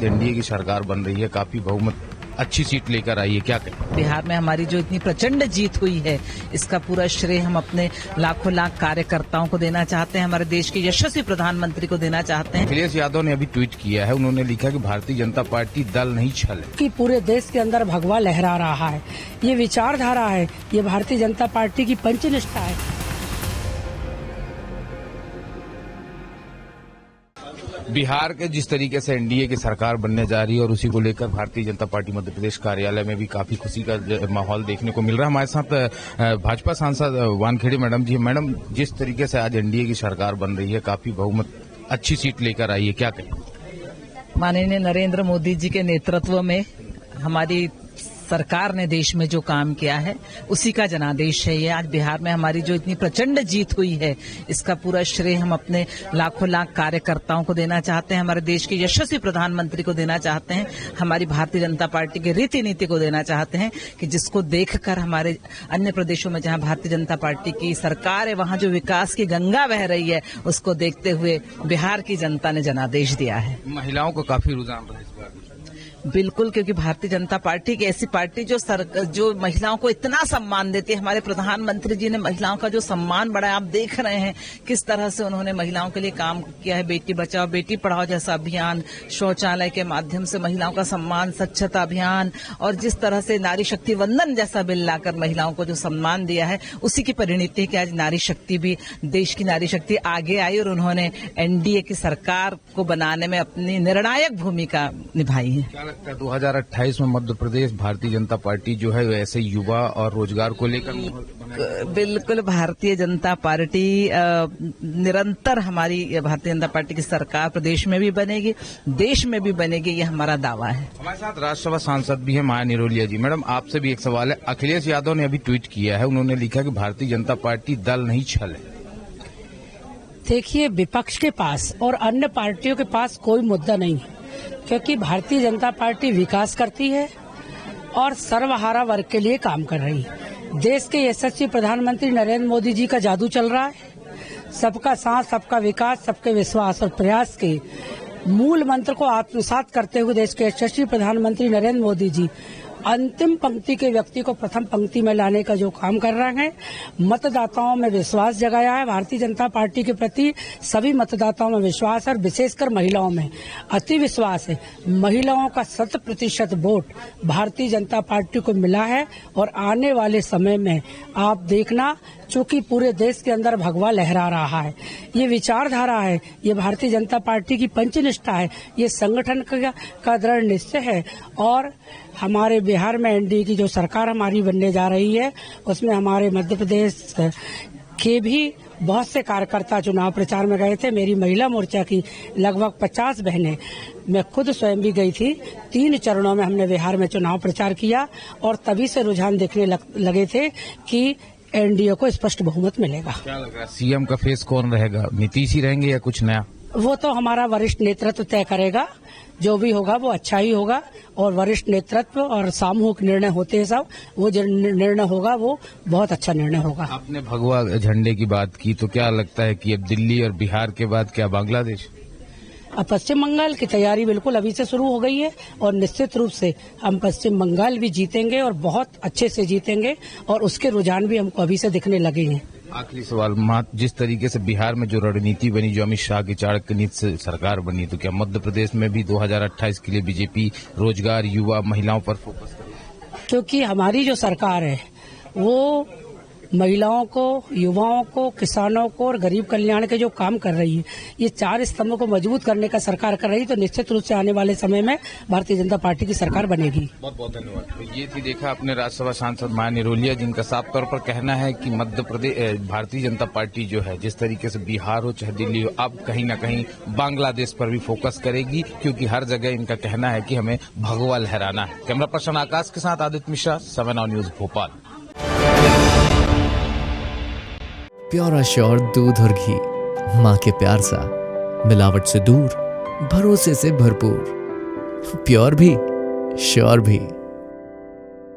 आज एनडीए की सरकार बन रही है, काफी बहुमत अच्छी सीट लेकर आई है, क्या कहें? बिहार में हमारी जो इतनी प्रचंड जीत हुई है, इसका पूरा श्रेय हम अपने लाखों लाख कार्यकर्ताओं को देना चाहते हैं, हमारे देश के यशस्वी प्रधानमंत्री को देना चाहते हैं। अखिलेश यादव ने अभी ट्वीट किया है, उन्होंने लिखा कि भारतीय जनता पार्टी दल नहीं छल है। कि पूरे देश के अंदर भगवा लहरा रहा है, ये विचारधारा है, ये भारतीय जनता पार्टी की पंचनिष्ठा है। बिहार के जिस तरीके से एनडीए की सरकार बनने जा रही है और उसी को लेकर भारतीय जनता पार्टी मध्य प्रदेश कार्यालय में भी काफी खुशी का माहौल देखने को मिल रहा है। हमारे साथ भाजपा सांसद वानखेड़े मैडम जी। मैडम, जिस तरीके से आज एनडीए की सरकार बन रही है, काफी बहुमत अच्छी सीट लेकर आई है, क्या कहें? माननीय नरेंद्र मोदी जी के नेतृत्व में हमारी सरकार ने देश में जो काम किया है, उसी का जनादेश है ये। आज बिहार में हमारी जो इतनी प्रचंड जीत हुई है, इसका पूरा श्रेय हम अपने लाखों लाख कार्यकर्ताओं को देना चाहते हैं, हमारे देश के यशस्वी प्रधानमंत्री को देना चाहते हैं, हमारी भारतीय जनता पार्टी के रीति नीति को देना चाहते हैं कि जिसको देखकर हमारे अन्य प्रदेशों में जहां भारतीय जनता पार्टी की सरकार है, वहां जो विकास की गंगा बह रही है, उसको देखते हुए बिहार की जनता ने जनादेश दिया है। महिलाओं को काफी रुझान रहा है इस बार। बिल्कुल, क्योंकि भारतीय जनता पार्टी की ऐसी पार्टी जो महिलाओं को इतना सम्मान देती है। हमारे प्रधानमंत्री जी ने महिलाओं का जो सम्मान बढ़ाया, आप देख रहे हैं किस तरह से उन्होंने महिलाओं के लिए काम किया है। बेटी बचाओ बेटी पढ़ाओ जैसा अभियान, शौचालय के माध्यम से महिलाओं का सम्मान, स्वच्छता अभियान, और जिस तरह से नारी शक्ति वंदन जैसा बिल लाकर महिलाओं को जो सम्मान दिया है, उसी की परिणति है कि आज नारी शक्ति भी, देश की नारी शक्ति आगे आई और उन्होंने एनडीए की सरकार को बनाने में अपनी निर्णायक भूमिका निभाई है। 2028 में मध्य प्रदेश भारतीय जनता पार्टी जो है ऐसे युवा और रोजगार को लेकर बिल्कुल भारतीय जनता पार्टी निरंतर, हमारी भारतीय जनता पार्टी की सरकार प्रदेश में भी बनेगी, देश में भी बनेगी, ये हमारा दावा है। हमारे साथ राज्यसभा सांसद भी है माया निरोलिया जी। मैडम, आपसे भी एक सवाल है। अखिलेश यादव ने अभी ट्वीट किया है, उन्होंने लिखा कि भारतीय जनता पार्टी दल नहीं छल है। देखिए, विपक्ष के पास और अन्य पार्टियों के पास कोई मुद्दा नहीं है, क्योंकि भारतीय जनता पार्टी विकास करती है और सर्वहारा वर्ग के लिए काम कर रही है। देश के यशस्वी प्रधानमंत्री नरेंद्र मोदी जी का जादू चल रहा है। सबका साथ, सबका विकास, सबके विश्वास और प्रयास के मूल मंत्र को आत्मसात करते हुए देश के यशस्वी प्रधानमंत्री नरेंद्र मोदी जी अंतिम पंक्ति के व्यक्ति को प्रथम पंक्ति में लाने का जो काम कर रहे हैं, मतदाताओं में विश्वास जगाया है। भारतीय जनता पार्टी के प्रति सभी मतदाताओं में विश्वास है और विशेषकर महिलाओं में अति विश्वास है। महिलाओं का 100% वोट भारतीय जनता पार्टी को मिला है और आने वाले समय में आप देखना, चूंकि पूरे देश के अंदर भगवा लहरा रहा है, ये विचारधारा है, ये भारतीय जनता पार्टी की पंचनिष्ठा है, ये संगठन का दृढ़ निश्चय है। और हमारे बिहार में एनडीए की जो सरकार हमारी बनने जा रही है, उसमें हमारे मध्य प्रदेश के भी बहुत से कार्यकर्ता चुनाव प्रचार में गए थे। मेरी महिला मोर्चा की लगभग 50 बहनें, मैं खुद स्वयं भी गई थी। 3 चरणों में हमने बिहार में चुनाव प्रचार किया और तभी से रुझान देखने लगे थे कि एनडीए को स्पष्ट बहुमत मिलेगा। क्या लग रहा है, सीएम का फेस कौन रहेगा? नीतीश ही रहेंगे या कुछ नया? वो तो हमारा वरिष्ठ नेतृत्व तय करेगा। जो भी होगा वो अच्छा ही होगा, और वरिष्ठ नेतृत्व और सामूहिक निर्णय होते हैं सब, वो जो निर्णय होगा वो बहुत अच्छा निर्णय होगा। आपने भगवा झंडे की बात की, तो क्या लगता है कि अब दिल्ली और बिहार के बाद क्या बांग्लादेश? अब पश्चिम बंगाल की तैयारी बिल्कुल अभी से शुरू हो गई है और निश्चित रूप से हम पश्चिम बंगाल भी जीतेंगे और बहुत अच्छे से जीतेंगे, और उसके रुझान भी हमको अभी से दिखने लगे हैं। आखिरी सवाल, जिस तरीके से बिहार में जो रणनीति बनी, जो अमित शाह की चाणक्य नीति से सरकार बनी, तो क्या मध्य प्रदेश में भी 2028 के लिए बीजेपी रोजगार, युवा, महिलाओं पर फोकस करेगी? क्योंकि हमारी जो सरकार है वो महिलाओं को, युवाओं को, किसानों को और गरीब कल्याण के जो काम कर रही है, ये 4 स्तंभों को मजबूत करने का सरकार कर रही है, तो निश्चित रूप से आने वाले समय में भारतीय जनता पार्टी की सरकार बनेगी। बहुत बहुत धन्यवाद। तो ये थी, देखा अपने राज्यसभा सांसद माया निरोलिया, जिनका साफ तौर पर कहना है कि मध्य प्रदेश भारतीय जनता पार्टी जो है, जिस तरीके से बिहार हो चाहे दिल्ली हो, अब कहीं न कहीं बांग्लादेश पर भी फोकस करेगी, क्योंकि हर जगह इनका कहना है कि हमें भगवा लहराना है। कैमरा पर्सन आकाश के साथ Aditya Mishra, 7 now news Bhopal. Pure sure दूध और घी, माँ के प्यार सा, मिलावट से दूर, भरोसे से भरपूर, प्योर भी श्योर भी।